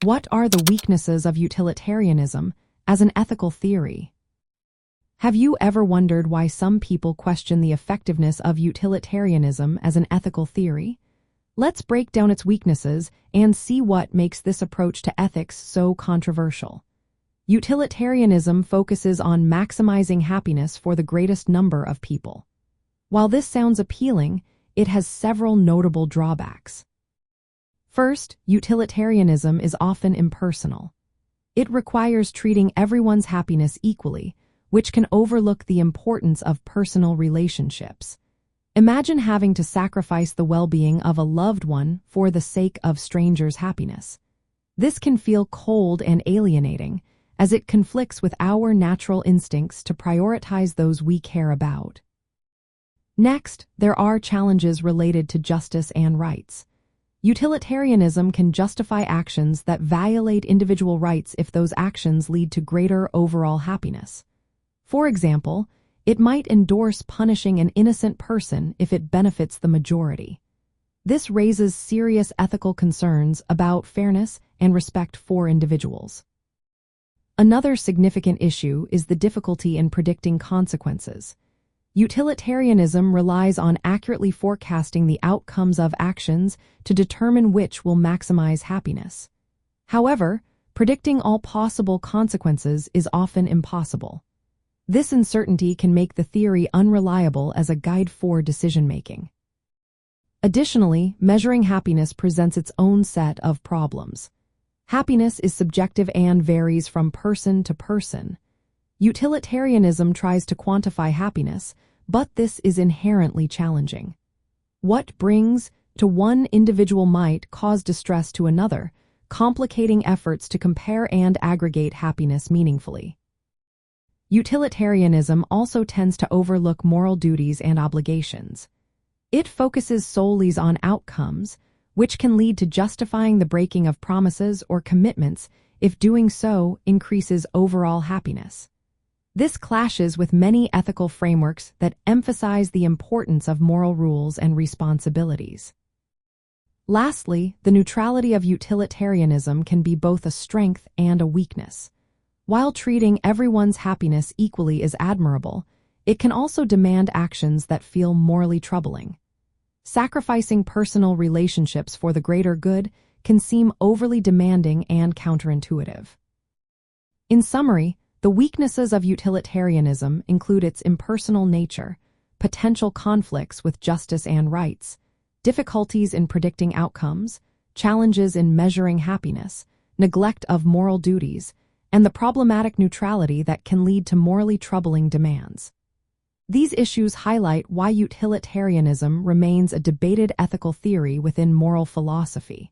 What are the weaknesses of utilitarianism as an ethical theory? Have you ever wondered why some people question the effectiveness of utilitarianism as an ethical theory? Let's break down its weaknesses and see what makes this approach to ethics so controversial. Utilitarianism focuses on maximizing happiness for the greatest number of people. While this sounds appealing, it has several notable drawbacks. First, utilitarianism is often impersonal. It requires treating everyone's happiness equally, which can overlook the importance of personal relationships. Imagine having to sacrifice the well-being of a loved one for the sake of strangers' happiness. This can feel cold and alienating, as it conflicts with our natural instincts to prioritize those we care about. Next, there are challenges related to justice and rights. Utilitarianism can justify actions that violate individual rights if those actions lead to greater overall happiness. For example, it might endorse punishing an innocent person if it benefits the majority. This raises serious ethical concerns about fairness and respect for individuals. Another significant issue is the difficulty in predicting consequences. Utilitarianism relies on accurately forecasting the outcomes of actions to determine which will maximize happiness. However, predicting all possible consequences is often impossible. This uncertainty can make the theory unreliable as a guide for decision-making. Additionally, measuring happiness presents its own set of problems. Happiness is subjective and varies from person to person. Utilitarianism tries to quantify happiness, but this is inherently challenging. What brings to one individual might cause distress to another, complicating efforts to compare and aggregate happiness meaningfully. Utilitarianism also tends to overlook moral duties and obligations. It focuses solely on outcomes, which can lead to justifying the breaking of promises or commitments if doing so increases overall happiness. This clashes with many ethical frameworks that emphasize the importance of moral rules and responsibilities. Lastly, the neutrality of utilitarianism can be both a strength and a weakness. While treating everyone's happiness equally is admirable, it can also demand actions that feel morally troubling. Sacrificing personal relationships for the greater good can seem overly demanding and counterintuitive. In summary, the weaknesses of utilitarianism include its impersonal nature, potential conflicts with justice and rights, difficulties in predicting outcomes, challenges in measuring happiness, neglect of moral duties, and the problematic neutrality that can lead to morally troubling demands. These issues highlight why utilitarianism remains a debated ethical theory within moral philosophy.